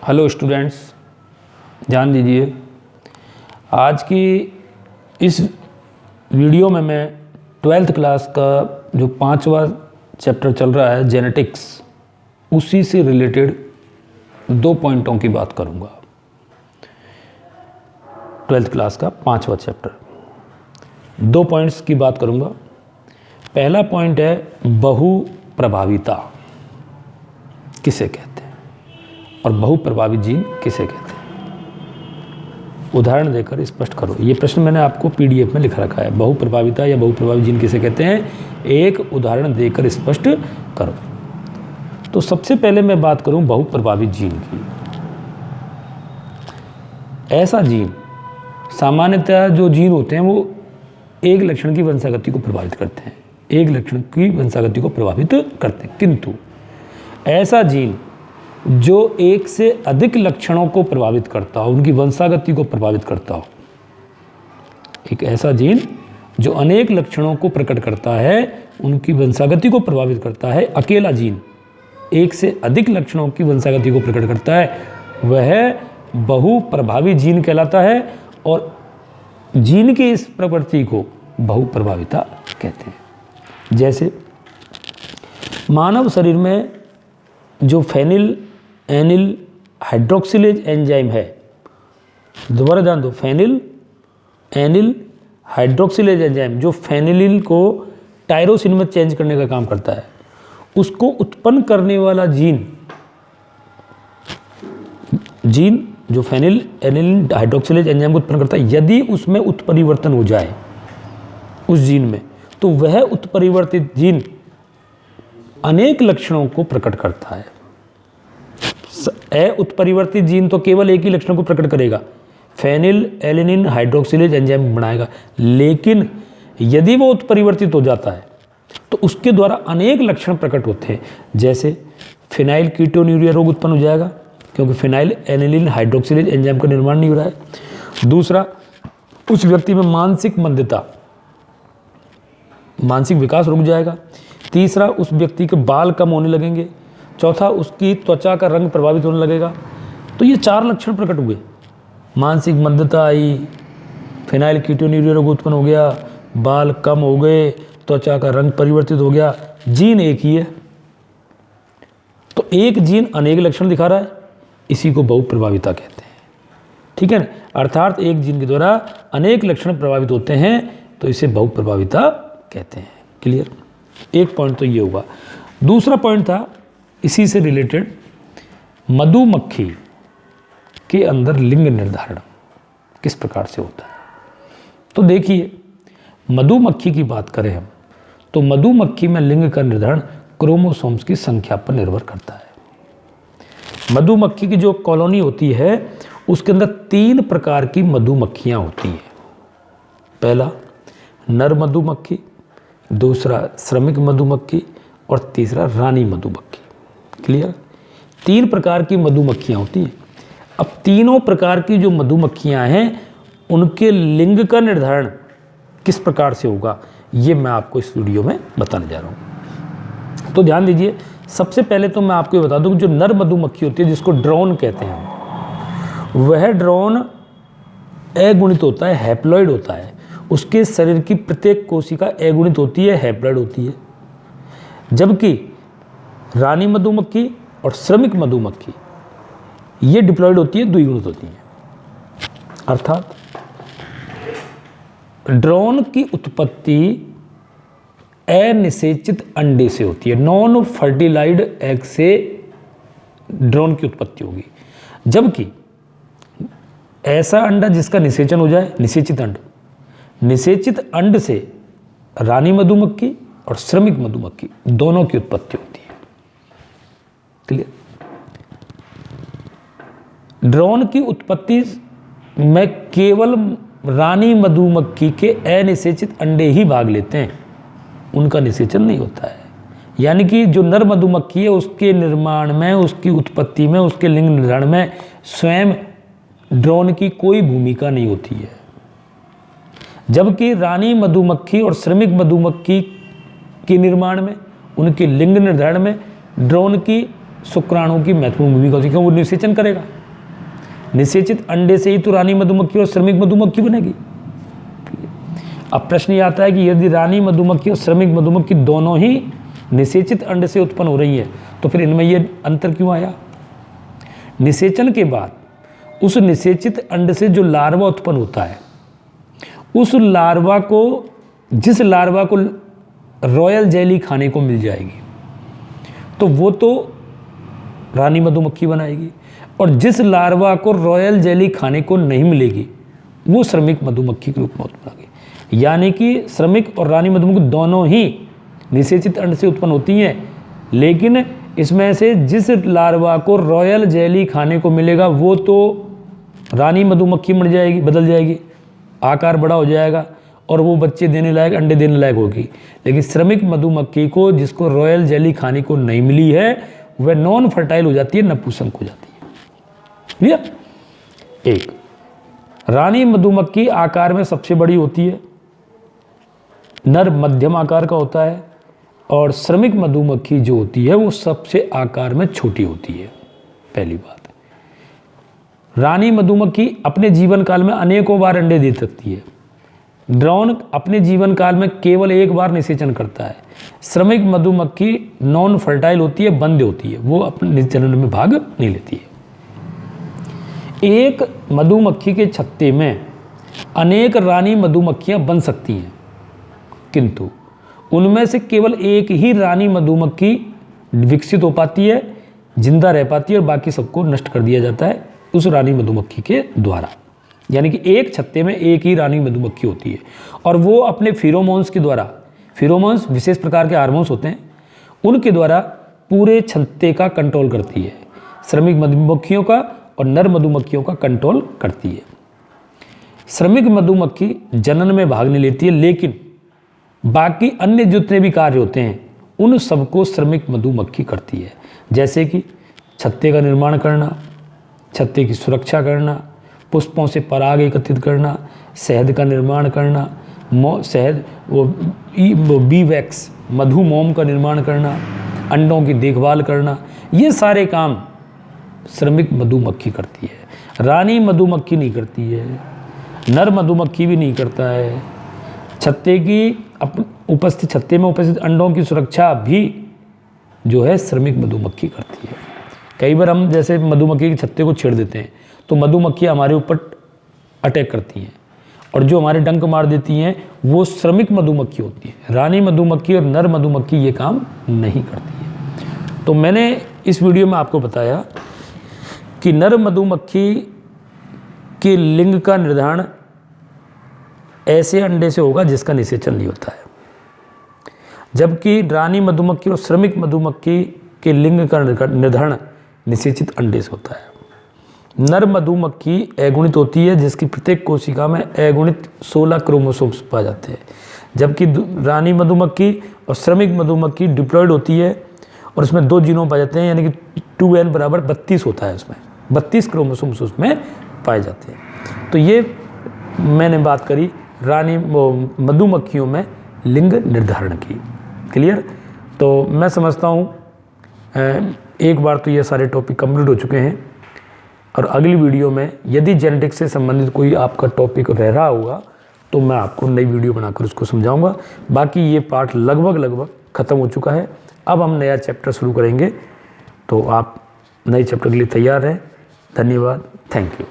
Hello students, ध्यान दीजिए। आज की इस वीडियो में मैं 12th क्लास का जो 5वां चैप्टर चल रहा है जेनेटिक्स, उसी से रिलेटेड 2 पॉइंटों की बात करूंगा। 12th क्लास का 5वां चैप्टर 2 पॉइंट्स की बात करूंगा। पहला पॉइंट है बहुप्रभाविता किसे कहते हैं और बहुप्रभावित जीन किसे कहते हैं। उदाहरण देकर स्पष्ट करो। ये प्रश्न मैंने आपको पीडीएफ में लिख रखा है। बहुप्रभाविता या बहुप्रभावित जीन किसे कहते हैं, एक उदाहरण देकर स्पष्ट करो। तो सबसे पहले मैं बात करूं बहुप्रभावित जीन की। ऐसा जीन, सामान्यतः जो जीन होते हैं वो एक लक्षण की वंशागति को प्रभावित करते हैं, एक लक्षण की वंशागति को प्रभावित करते हैं। किंतु ऐसा जीन जो एक से अधिक लक्षणों को प्रभावित करता हो, उनकी वंशागति को प्रभावित करता हो, एक ऐसा जीन जो अनेक लक्षणों को प्रकट करता है, उनकी वंशागति को प्रभावित करता है, अकेला जीन एक से अधिक लक्षणों की वंशागति को प्रकट करता है, वह बहुप्रभावी जीन कहलाता है। और जीन की इस प्रवृत्ति को बहुप्रभाविता कहते हैं। जैसे मानव शरीर में जो फेनिल एनिल हाइड्रोक्सिलेज एंजाइम है, दोबारा ध्यान दो, फेनिल एनिल हाइड्रोक्सिलेज एंजाइम जो फेनिलिन को टायरोसिन में चेंज करने का काम करता है, उसको उत्पन्न करने वाला जीन जो फेनिल एनिल हाइड्रोक्सिलेज एंजाइम को उत्पन्न करता है, यदि उसमें उत्परिवर्तन हो जाए उस जीन में, तो वह उत्परिवर्तित जीन अनेक लक्षणों को प्रकट करता है। उत्परिवर्तित जीन तो केवल एक ही लक्षण को प्रकट करेगा, फेनिल एलिनिन हाइड्रोक्सिलेज एंजाइम बनाएगा। लेकिन यदि वो उत्परिवर्तित हो जाता है तो उसके द्वारा अनेक लक्षण प्रकट होते हैं। जैसे फिनाइल कीटोन्यूरिया रोग उत्पन्न हो जाएगा, क्योंकि फिनाइल एनिलिन हाइड्रोक्सिलेज एंजाइम का निर्माण नहीं हो रहा है। दूसरा, उस व्यक्ति में मानसिक मंदता, मानसिक विकास रुक जाएगा। तीसरा, उस व्यक्ति के बाल कम होने लगेंगे। चौथा, उसकी त्वचा का रंग प्रभावित होने लगेगा। तो ये 4 लक्षण प्रकट हुए, मानसिक मंदता आई, फिनाइल कीटोन्यूरिया रोग उत्पन्न हो गया, बाल कम हो गए, त्वचा का रंग परिवर्तित हो गया। जीन एक ही है, तो एक जीन अनेक लक्षण दिखा रहा है, इसी को बहुप्रभाविता कहते हैं। ठीक है ना, अर्थात एक जीन के द्वारा अनेक लक्षण प्रभावित होते हैं, तो इसे बहुप्रभाविता कहते हैं। क्लियर? एक पॉइंट तो ये हुआ। दूसरा पॉइंट था इसी से रिलेटेड, मधुमक्खी के अंदर लिंग निर्धारण किस प्रकार से होता है। तो देखिए, मधुमक्खी की बात करें हम, तो मधुमक्खी में लिंग का निर्धारण क्रोमोसोम्स की संख्या पर निर्भर करता है। मधुमक्खी की जो कॉलोनी होती है, उसके अंदर 3 प्रकार की मधुमक्खियां होती हैं। पहला नर मधुमक्खी, दूसरा श्रमिक मधुमक्खी और तीसरा रानी मधुमक्खी। क्लियर? 3 प्रकार की मधुमक्खियां होती हैं। अब तीनों प्रकार की जो मधुमक्खियां हैं, उनके लिंग का निर्धारण किस प्रकार से होगा, ये मैं आपको इस वीडियो में बताने जा रहा हूँ। तो ध्यान दीजिए, सबसे पहले तो मैं आपको ये बता दूं कि जो नर मधुमक्खी होती है, जिसको ड्रोन कहते हैं, वह ड्रोन अगुणित होता है, हैप्लॉइड होता है। उसके शरीर की प्रत्येक कोशिका अगुणित होती है, हैप्लॉइड होती है। जबकि रानी मधुमक्खी और श्रमिक मधुमक्खी ये डिप्लॉइड होती है, द्विगुणित होती है। अर्थात ड्रोन की उत्पत्ति अनिषेचित अंडे से होती है, नॉन फर्टिलाइज्ड एग से ड्रोन की उत्पत्ति होगी। जबकि ऐसा अंडा जिसका निषेचन हो जाए, निषेचित अंड से रानी मधुमक्खी और श्रमिक मधुमक्खी दोनों की उत्पत्ति होती है। क्लियर? ड्रोन की उत्पत्ति में केवल रानी मधुमक्खी के अनिषेचित अंडे ही भाग लेते हैं, उनका निषेचन नहीं होता है। यानी कि जो नर मधुमक्खी है, उसके निर्माण में, उसकी उत्पत्ति में, उसके लिंग निर्धारण में स्वयं ड्रोन की कोई भूमिका नहीं होती है। जबकि रानी मधुमक्खी और श्रमिक मधुमक्खी के निर्माण में, उनके लिंग निर्धारण में ड्रोन की शुक्राणु की महत्वपूर्ण भूमिका होती है, क्यों? वो निषेचन करेगा। निषेचित अंडे से ही तो रानी मधुमक्खी और श्रमिक मधुमक्खी बनेगी। अब प्रश्न ये आता है कि यदि रानी मधुमक्खी और श्रमिक मधुमक्खी दोनों ही निषेचित अंडे से उत्पन्न हो रही है तो फिर इनमें ये अंतर क्यों आया? निषेचन के बाद उस निषेचित अंड से जो लार्वा उत्पन्न होता है, उस लार्वा को, जिस लार्वा को रॉयल जेली खाने को मिल जाएगी तो वो तो रानी मधुमक्खी बनाएगी, और जिस लार्वा को रॉयल जेली खाने को नहीं मिलेगी वो श्रमिक मधुमक्खी के रूप में उत्पन्न होगी। यानी कि श्रमिक और रानी मधुमक्खी दोनों ही निषेचित अंड से उत्पन्न होती हैं, लेकिन इसमें से जिस लार्वा को रॉयल जेली खाने को मिलेगा वो तो रानी मधुमक्खी बन जाएगी, बदल जाएगी, आकार बड़ा हो जाएगा और वो बच्चे देने लायक, अंडे देने लायक होगी। लेकिन श्रमिक मधुमक्खी को, जिसको रॉयल जेली खाने को नहीं मिली है, वह नॉन फर्टाइल हो जाती है, नपुंसक हो जाती है। क्लियर? एक, रानी मधुमक्खी आकार में सबसे बड़ी होती है, नर मध्यम आकार का होता है, और श्रमिक मधुमक्खी जो होती है वो सबसे आकार में छोटी होती है। पहली बात, रानी मधुमक्खी अपने जीवन काल में अनेकों बार अंडे दे सकती है। ड्रोन अपने जीवन काल में केवल एक बार निषेचन करता है। श्रमिक मधुमक्खी नॉन फर्टाइल होती है, बंद होती है, वो अपने निषेचन में भाग नहीं लेती है। एक मधुमक्खी के छत्ते में अनेक रानी मधुमक्खियां बन सकती हैं, किंतु उनमें से केवल एक ही रानी मधुमक्खी विकसित हो पाती है, जिंदा रह पाती है, और बाकी सबको नष्ट कर दिया जाता है उस रानी मधुमक्खी के द्वारा। यानी कि एक छत्ते में एक ही रानी मधुमक्खी होती है, और वो अपने फिरोमोन्स के द्वारा, फिरोमोन्स विशेष प्रकार के हार्मोन्स होते हैं, उनके द्वारा पूरे छत्ते का कंट्रोल करती है। श्रमिक मधुमक्खियों का और नर मधुमक्खियों का कंट्रोल करती है। श्रमिक मधुमक्खी जनन में भाग नहीं लेती है, लेकिन बाकी अन्य जितने भी कार्य होते हैं उन सबको श्रमिक मधुमक्खी करती है। जैसे कि छत्ते का निर्माण करना, छत्ते की सुरक्षा करना, पुष्पों से पराग एकत्रित करना, शहद का निर्माण करना, शहद वो बी वैक्स मधु मोम का निर्माण करना, अंडों की देखभाल करना, ये सारे काम श्रमिक मधुमक्खी करती है। रानी मधुमक्खी नहीं करती है, नर मधुमक्खी भी नहीं करता है। छत्ते की उपस्थित, छत्ते में उपस्थित अंडों की सुरक्षा भी जो है श्रमिक मधुमक्खी करती है। कई बार हम जैसे मधुमक्खी के छत्ते को छेड़ देते हैं तो मधुमक्खियाँ हमारे ऊपर अटैक करती हैं, और जो हमारे डंक मार देती हैं वो श्रमिक मधुमक्खी होती है। रानी मधुमक्खी और नर मधुमक्खी ये काम नहीं करती है। तो मैंने इस वीडियो में आपको बताया कि नर मधुमक्खी के लिंग का निर्धारण ऐसे अंडे से होगा जिसका निषेचन नहीं होता है, जबकि रानी मधुमक्खी और श्रमिक मधुमक्खी के लिंग का निर्धारण निषेचित अंडे से होता है। नर मधुमक्खी अगुणित होती है, जिसकी प्रत्येक कोशिका में अगुणित 16 क्रोमोसोम्स पाए जाते हैं, जबकि रानी मधुमक्खी और श्रमिक मधुमक्खी डिप्लॉयड होती है और उसमें 2 जीनोम पाए जाते हैं, यानी कि 2n बराबर 32 होता है, उसमें 32 क्रोमोसोम्स उसमें पाए जाते हैं। तो ये मैंने बात करी रानी मधुमक्खियों में लिंग निर्धारण की। क्लियर? तो मैं समझता हूँ एक बार तो ये सारे टॉपिक कंप्लीट हो चुके हैं, और अगली वीडियो में यदि जेनेटिक्स से संबंधित कोई आपका टॉपिक रह रहा होगा तो मैं आपको नई वीडियो बनाकर उसको समझाऊंगा। बाकी ये पार्ट लगभग ख़त्म हो चुका है। अब हम नया चैप्टर शुरू करेंगे, तो आप नए चैप्टर के लिए तैयार रहें। धन्यवाद। Thank you.